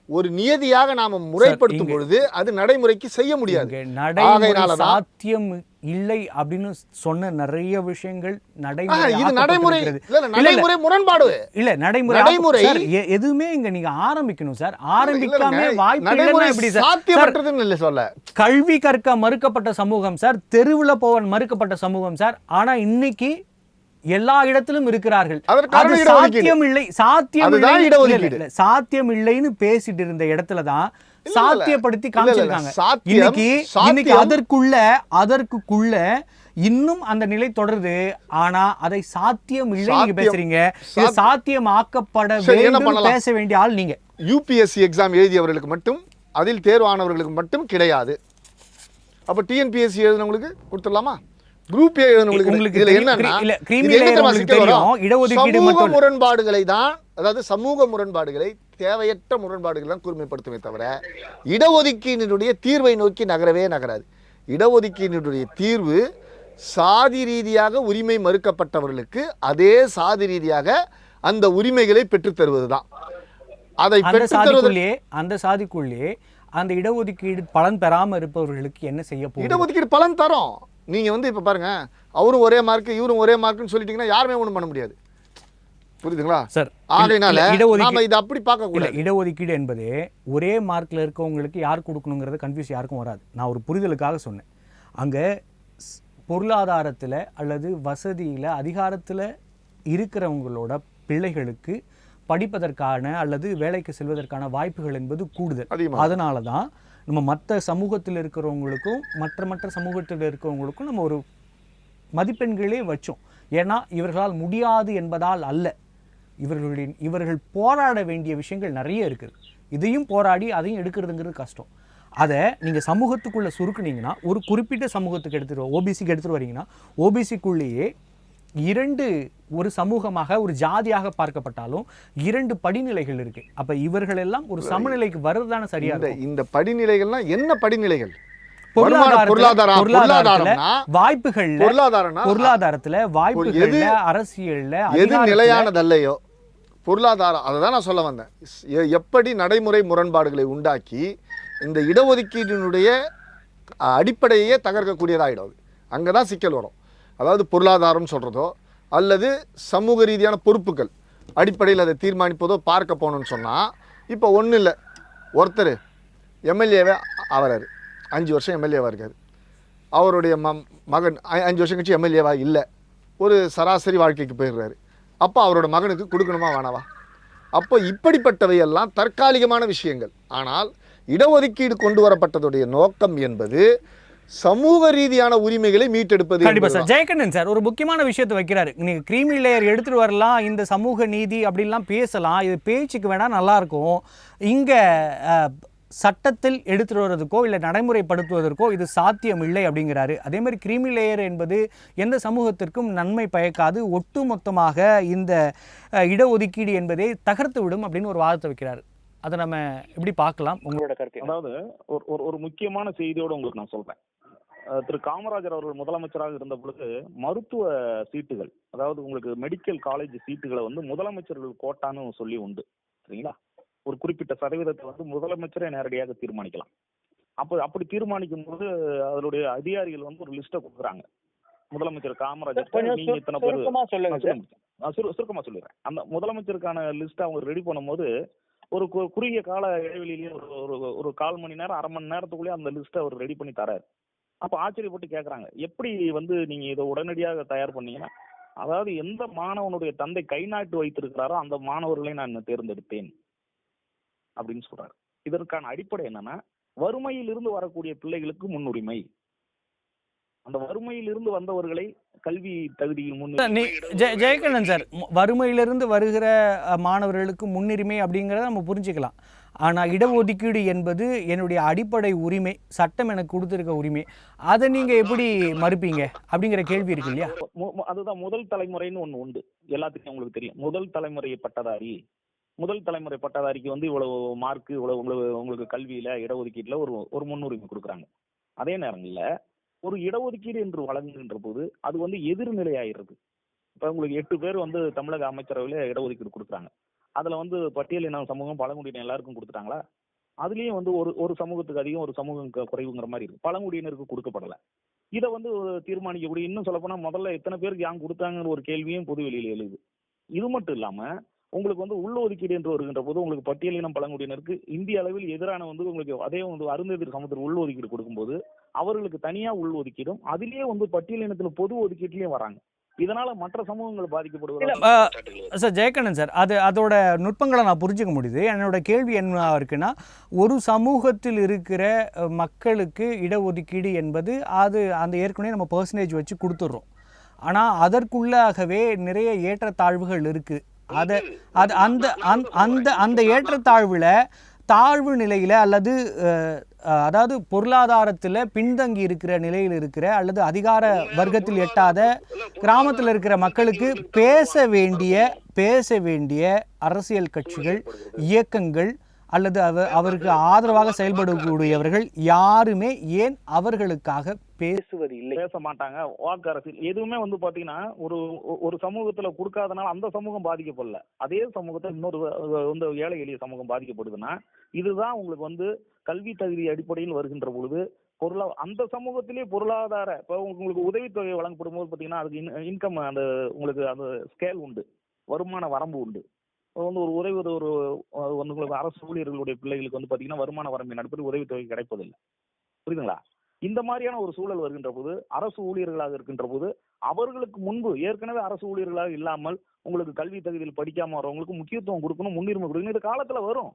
ஒரு நியதியாக நாம முறைப்படுத்தும் பொழுது அது நடைமுறைக்கு செய்ய முடியாது. சாத்தியம் இல்லை அப்படின்னு சொன்ன நிறைய விஷயங்கள் நடைமுறை முரண்பாடு இல்ல. நடைமுறை எதுவுமே இங்க நீங்க ஆரம்பிக்கணும் சார். ஆரம்பிக்காம வாய்ப்பு எப்படி சாத்தியமற்றதுன்னு சொல்ல. கல்வி கற்க மறுக்கப்பட்ட சமூகம் சார், தெருவுல போவன் மறுக்கப்பட்ட சமூகம் சார். ஆனா இன்னைக்கு எல்லா இடத்திலும் இருக்கிறார்கள். சாத்தியம் இல்லைன்னு பேசிட்டு இருந்த இடத்துலதான் சாத்தியப்படுத்தி காமிச்சிருக்காங்க. இன்னைக்கு அதற்குள்ள இன்னும் அந்த நிலை தொடருது. ஆனா அதை சாத்தியம் இல்லை நீங்க பேசுறீங்க. சாத்தியம் ஆக்கப்பட வேண்டும் பேச வேண்டிய ஆள் நீங்க. யூபிஎஸ்சி எக்ஸாம் எழுதியவர்களுக்கு மட்டும், அதில் தேர்வானவர்களுக்கு மட்டும் கிடையாது. அப்ப டிஎன்பிஎஸ்சி எழுதினவங்களுக்கு கொடுத்துடலாமா? குரூப் ஏ எழுதினவங்களுக்கு இதுல என்னன்னா சமூக முரண்பாடுகளை தான், அதாவது சமூக முரண்பாடுகளை, தேவையற்ற முரண்பாடுகள் தான் கூர்மைப்படுத்துமே தவிர இடஒதுக்கீட்டினுடைய தீர்வை நோக்கி நகராது. இடஒதுக்கீட்டினுடைய தீர்வு சாதி ரீதியாக உரிமை மறுக்கப்பட்டவர்களுக்கு அதே சாதி ரீதியாக அந்த உரிமைகளை பெற்றுத் தருவதுதான். அதை அந்த சாதிக்குள்ளே அந்த இடஒதுக்கீடு பலன் பெறாம இருப்பவர்களுக்கு என்ன செய்ய போகுது? இடஒதுக்கீடு பலன் தரும். நீங்க வந்து இப்ப பாருங்க, அவரும் ஒரே மார்க் இவரும் ஒரே மார்க்னு சொல்லிட்டீங்கன்னா யாருமே ஒண்ணும் பண்ண முடியாது. புரியுதுங்களா சார்? ஆகையினால நாம இத அப்படி பார்க்க கூடாது. இடஒதுக்கீடு என்பது ஒரே மார்க்ல இருக்கவங்களுக்கு யார் கொடுக்கணுங்கிறது கன்ஃபியூஸ் யாருக்கும் வராது. நான் ஒரு புரிதலுக்காக சொன்னேன். அங்க பொருளாதாரத்துல அல்லது வசதியில அதிகாரத்துல இருக்கிறவங்களோட பிள்ளைகளுக்கு படிப்பதற்கான அல்லது வேலைக்கு செல்வதற்கான வாய்ப்புகள் என்பது கூடுதல். அதனால தான் நம்ம மற்ற சமூகத்தில் இருக்கிறவங்களுக்கும் மற்ற சமூகத்தில் இருக்கிறவங்களுக்கும் நம்ம ஒரு மதிப்பெண்களே வச்சோம். ஏன்னா இவர்களால் முடியாது என்பதால் அல்ல, இவர்கள் போராட வேண்டிய விஷயங்கள் நிறைய இருக்குது. இதையும் போராடி அதையும் எடுக்கிறதுங்கிறது கஷ்டம். அதை நீங்கள் சமூகத்துக்குள்ளே சுருக்குனீங்கன்னா, ஒரு குறிப்பிட்ட சமூகத்துக்கு எடுத்துகிட்டு ஓபிசிக்கு எடுத்துகிட்டு வரீங்கன்னா, ஓபிசிக்குள்ளேயே ஒரு சமூகமாக ஒரு ஜாதியாக பார்க்கப்பட்டாலும் 2 படிநிலைகள் இருக்கு. அப்ப இவர்கள் எல்லாம் ஒரு சமநிலைக்கு வருவதான சரியா இருக்கும். இந்த படிநிலைகள்னா என்ன படிநிலைகள்? பொருளாதாரத்துல வாய்ப்புகள்ல அரசியல்ல எது நிலையானதல்லையோ பொருளாதாரம். அதுதான் நான் சொல்ல வந்தேன். எப்படி நடைமுறை முரண்பாடுகளை உண்டாக்கி இந்த இடஒதுக்கீட்டினுடைய அடிப்படையே தகர்க்கக்கூடியதாகிடும். அங்கதான் சிக்கல் வரும். அதாவது பொருளாதாரம் சொல்றதோ அல்லது சமூக ரீதியான பொறுப்புகள் அடிப்படையில் அதை தீர்மானிப்பதோ பார்க்க போகணும்னு சொன்னால், இப்போ ஒன்றும் இல்லை, ஒருத்தர் எம்எல்ஏவே ஆகிறாரு, 5 வருஷம் எம்எல்ஏவாக இருக்கார். அவருடைய மகன் 5 வருஷம் கழிச்சு எம்எல்ஏவாக இல்லை, ஒரு சராசரி வாழ்க்கைக்கு போயிடுறாரு. அப்போ அவரோட மகனுக்கு கொடுக்கணுமா வேணாவா? அப்போ இப்படிப்பட்டவையெல்லாம் தற்காலிகமான விஷயங்கள். ஆனால் இடஒதுக்கீடு கொண்டு வரப்பட்டதுடைய நோக்கம் என்பது சமூக ரீதியான உரிமைகளை மீட்டெடுப்பது. கண்டிப்பா சார். ஜெயக்கண்ணன் சார் ஒரு முக்கியமான விஷயத்தை வைக்கிறாரு. நீங்க கிரீமி லேயர் எடுத்துட்டு வரலாம், இந்த சமூக நீதி அப்படிலாம் பேசலாம், இது பேச்சுக்கு வேணா நல்லா இருக்கும். இங்க சட்டத்தில் எடுத்துட்டு வர்றதுக்கோ இல்லை நடைமுறைப்படுத்துவதற்கோ இது சாத்தியம் இல்லை அப்படிங்கிறாரு. அதே மாதிரி கிரீமி லேயர் என்பது எந்த சமூகத்திற்கும் நன்மை பயக்காது, ஒட்டு மொத்தமாக இந்த இடஒதுக்கீடு என்பதை தகர்த்து விடும் அப்படின்னு ஒரு வாதத்தை வைக்கிறாரு. அதை நம்ம எப்படி பார்க்கலாம்? உங்களோட கருத்து. அதாவது ஒரு முக்கியமான செய்தியோடு உங்களுக்கு நான் சொல்றேன். திரு காமராஜர் அவர்கள் முதலமைச்சராக இருந்த பொழுது மருத்துவ சீட்டுகள், அதாவது உங்களுக்கு மெடிக்கல் காலேஜ் சீட்டுகளை முதலமைச்சர்கள் கோட்டான்னு சொல்லி உண்டு, சரிங்களா? ஒரு குறிப்பிட்ட சதவீதத்தை முதலமைச்சரே நேரடியாக தீர்மானிக்கலாம். அப்படி தீர்மானிக்கும் போது அதனுடைய அதிகாரிகள் ஒரு லிஸ்ட்டை கொடுக்குறாங்க. முதலமைச்சர் காமராஜர் நீங்க இத்தனை பேர், சுருக்கமா சொல்லிடுறேன். அந்த முதலமைச்சருக்கான லிஸ்ட் அவங்க ரெடி பண்ணும்போது ஒரு குறுகிய கால இடைவெளியிலேயே ஒரு 1/4 மணி நேரம் 1/2 மணி நேரத்துக்குள்ளேயே அந்த லிஸ்ட்டை அவர் ரெடி பண்ணி தராரு. அப்ப ஆச்சரியப்பட்டு கேட்கறாங்க, எப்படி நீங்க இதை உடனடியாக தயார் பண்ணீங்கன்னா, அதாவது எந்த மாணவனுடைய தந்தை கை நாட்டு வைத்திருக்கிறாரோ அந்த மாணவர்களை நான் தேர்ந்தெடுத்தேன் அப்படின்னு சொல்றாரு. இதற்கான அடிப்படை என்னன்னா, வறுமையில் இருந்து வரக்கூடிய பிள்ளைகளுக்கு முன்னுரிமை, அந்த வறுமையில் இருந்து வந்தவர்களை கல்வி தகுதியில் முன்னுரிமை. ஜெயக்கண்ணன் சார், வறுமையிலிருந்து வருகிற மாணவர்களுக்கு முன்னுரிமை அப்படிங்கிறத நம்ம புரிஞ்சுக்கலாம். ஆனால் இடஒதுக்கீடு என்பது என்னுடைய அடிப்படை உரிமை, சட்டம் எனக்கு கொடுத்துருக்க உரிமை, அதை நீங்கள் எப்படி மறுப்பீங்க அப்படிங்கிற கேள்வி இருக்கு இல்லையா? அதுதான் முதல் தலைமுறைன்னு ஒன்று உண்டு, எல்லாத்துக்கும் உங்களுக்கு தெரியும். முதல் தலைமுறை பட்டதாரிக்கு இவ்வளவு மார்க், இவ்வளவு உங்களுக்கு கல்வியில இடஒதுக்கீட்டுல ஒரு முன்னுரிமை கொடுக்குறாங்க. அதே நேரங்களில் ஒரு இடஒதுக்கீடு என்று வழங்குகின்ற போது அது எதிர்நிலை ஆயிடுறது. இப்ப உங்களுக்கு 8 பேர் தமிழக அமைச்சரவையில இடஒதுக்கீடு கொடுக்குறாங்க. அதுல பட்டியலின சமூகம், பழங்குடியினர் எல்லாருக்கும் கொடுத்துட்டாங்களா? அதுலயும் ஒரு சமூகத்துக்கு அதிகம், ஒரு சமூகம் குறைவுங்கிற மாதிரி இருக்கு. பழங்குடியினருக்கு கொடுக்கப்படல. இதை தீர்மானிக்கக்கூடிய, இன்னும் சொல்ல போனா முதல்ல எத்தனை பேருக்கு யாங்க கொடுத்தாங்கிற ஒரு கேள்வியும் பொது வெளியில எழுது. இது மட்டும் இல்லாம உங்களுக்கு உள்ளொதுக்கீடு என்று வருகின்ற போது உங்களுக்கு பட்டியலினம் பழங்குடியினருக்கு இந்திய அளவில் எதிரான உங்களுக்கு அதே அருந்ததியர் சமூகத்தில் உள்ளொதுக்கீடு கொடுக்கும்போது அவர்களுக்கு தனியா உள்ளொதுக்கீடும், அதிலேயே பட்டியலினத்துல பொது ஒதுக்கீட்டுலயும் வராங்க. இதனால மற்ற சமூகங்கள் பாதிக்கப்படுவது. சார் ஜெயக்கண்ணன் சார், அதோட நுட்பங்களை நான் புரிஞ்சுக்க முடியுது. என்னோட கேள்வி என்ன இருக்குன்னா, ஒரு சமூகத்தில் இருக்கிற மக்களுக்கு இடஒதுக்கீடு என்பது அந்த ஏற்கனவே நம்ம பர்சன்டேஜ் வச்சு கொடுத்துட்றோம். ஆனால் அதற்குள்ளாகவே நிறைய ஏற்றத்தாழ்வுகள் இருக்குது. அந்த ஏற்றத்தாழ்வுல தாழ்வு நிலையில அல்லது அதாவது பொருளாதாரத்தில் பின்தங்கி இருக்கிற நிலையில் இருக்கிற அல்லது அதிகார வர்க்கத்தில் எட்டாத கிராமத்தில் இருக்கிற மக்களுக்கு பேச வேண்டிய அரசியல் கட்சிகள், இயக்கங்கள் அல்லது அவருக்கு ஆதரவாக செயல்படக்கூடியவர்கள் யாருமே ஏன் அவர்களுக்காக பேசுவது இல்லை? பேச மாட்டாங்க. வாக்கு அரசியல் எதுவுமே பாத்தீங்கன்னா ஒரு சமூகத்துல கொடுக்காதனால அந்த சமூகம் பாதிக்கப்படல. அதே சமூகத்தை இன்னொரு ஏழை எளிய சமூகம் பாதிக்கப்படுதுன்னா, இதுதான் உங்களுக்கு கல்வி தகுதி அடிப்படையில் வருகின்ற பொழுது அந்த சமூகத்திலேயே பொருளாதார, இப்போ உங்களுக்கு உதவித்தொகை வழங்கப்படும் போது பாத்தீங்கன்னா அதுக்கு இன்கம், அந்த உங்களுக்கு அந்த ஸ்கேல் உண்டு, வருமான வரம்பு உண்டு. ஒரு உதவி உங்களுக்கு அரசு ஊழியர்களுடைய பிள்ளைகளுக்கு பாத்தீங்கன்னா வருமான வரம்பின் அடிப்படையில் உதவித்தொகை கிடைப்பதில்லை. புரியுதுங்களா? இந்த மாதிரியான ஒரு சூழல் வருகின்ற போது அரசு ஊழியர்களாக இருக்கின்ற போது அவர்களுக்கு முன்பு ஏற்கனவே அரசு ஊழியர்களாக இல்லாமல் உங்களுக்கு கல்வி தகுதியில் படிக்காம வரவங்களுக்கு முக்கியத்துவம் கொடுக்கணும், முன்னுரிமை கொடுக்கணும். இது காலத்துல வரும்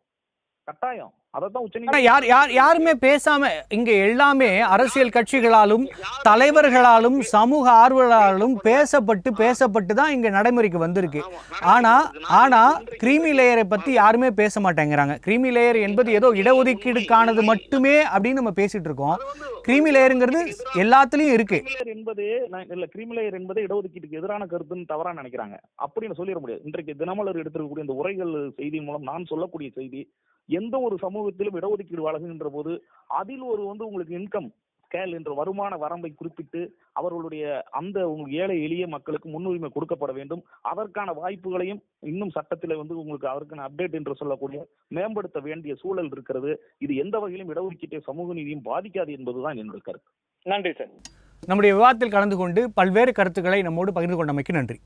கட்டாயம். அதான் உச்சநீதிமன்றம் யாருமே பேசாம, இங்க எல்லாமே அரசியல் கட்சிகளாலும் தலைவர்களாலும் சமூக ஆர்வலர்களாலும் பேசப்பட்டு தான் இங்க நடைமுறைக்கு வந்திருக்கு. ஆனா கிரீமி லேயரை பத்தி யாருமே பேச மாட்டேங்கிறாங்க. கிரீமி லேயர் என்பது ஏதோ இடஒதுக்கீடுக்கானது மட்டுமே அப்படின்னு நம்ம பேசிட்டு இருக்கோம். கிரீமி லேயருங்கிறது எல்லாத்துலயும் இருக்கு. கிரீமி லேயர் என்பது இடஒதுக்கீட்டுக்கு எதிரான கருத்துன்னு தவறா நினைக்கிறாங்க. அப்படின்னு சொல்லிட முடியாது. இன்றைக்கு தினமலர் எடுத்திருக்கக்கூடிய இந்த உரைகள் செய்தி மூலம் நான் சொல்லக்கூடிய செய்தி, எந்த ஒரு சமூகத்திலும் இடஒதுக்கீடு வழங்குகின்ற போது அதில் உங்களுக்கு இன்கம் ஸ்கேல் என்ற வருமான வரம்பை குறிப்பிட்டு அவர்களுடைய அந்த ஏழை எளிய மக்களுக்கு முன்னுரிமை கொடுக்கப்பட வேண்டும். அதற்கான வாய்ப்புகளையும் இன்னும் சட்டத்தில் உங்களுக்கு அதற்கான அப்டேட் என்று சொல்லக்கூடிய மேம்படுத்த வேண்டிய சூழல் இருக்கிறது. இது எந்த வகையிலும் இடஒதுக்கீட்டை சமூக நீதியும் பாதிக்காது என்பதுதான் என்னுடைய கருத்து. நன்றி சார். நம்முடைய விவாதத்தில் கலந்து கொண்டு பல்வேறு கருத்துக்களை நம்மோடு பகிர்ந்து கொண்டமைக்கு நன்றி.